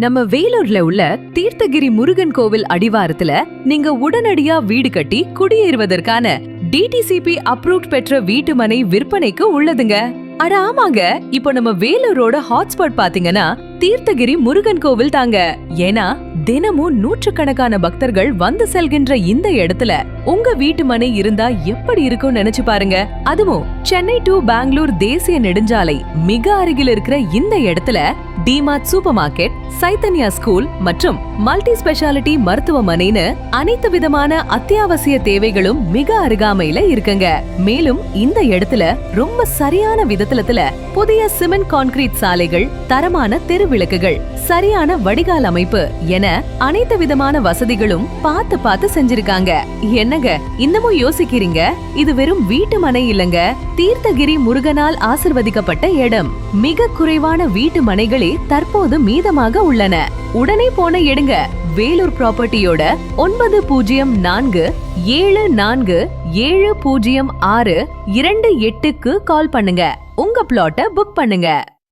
நம்ம வேலூர்ல உள்ள தீர்த்தகிரி முருகன் கோவில் அடிவாரத்துல நீங்க உடனடியா வீடு கட்டி குடியேறுவதற்கான டிடிசிபி அப்ரூவ்ட் பெற்ற வீட்டு மனை விற்பனைக்கு உள்ளதுங்க. அட ஆமாங்க, இப்போ நம்ம வேலூரோட ஹாட்ஸ்பாட் பாத்தீங்கன்னா தீர்த்தகிரி முருகன் கோவில் தாங்க. ஏன்னா தினமும் நூற்றுக்கணக்கான பக்தர்கள் வந்து செல்கின்ற இந்த இடத்துல உங்க வீட்டு மனை இருந்தா எப்படி இருக்கும் நினைச்சு பாருங்க. அதுவும் சென்னை டு பெங்களூர் தேசிய நெடுஞ்சாலை மிக அருகில் இருக்கிற இந்த இடத்துல DMart super market, Chaitanya school மற்றும் மல்டி ஸ்பெஷாலிட்டி மருத்துவமனைன்னு அனைத்து விதமான அத்தியாவசிய தேவைகளும் மிக அருகாமையில இருக்குங்க. மேலும் இந்த இடத்துல ரொம்ப சரியான விதத்துல புதிய சிமெண்ட் கான்கிரீட் சாலைகள், தரமான தெரு விளக்குகள், சரியான வடிகால் அமைப்பு என அனைத்து விதமான வசதிகளும் பார்த்து செஞ்சிருக்காங்க. என்னங்க இன்னமும் யோசிக்கிறீங்க? இது வெறும் வீட்டு மனை இல்லங்க, தீர்த்தகிரி முருகனால் ஆசிர்வதிக்கப்பட்ட இடம். மிக குறைவான வீட்டு மனைகளே தற்போது மீதமாக உள்ளன. உடனே போன எடுங்க. வேலூர் ப்ராப்பர்ட்டியோட 9047470628க்கு கால் பண்ணுங்க. உங்க பிளாட்டை புக் பண்ணுங்க.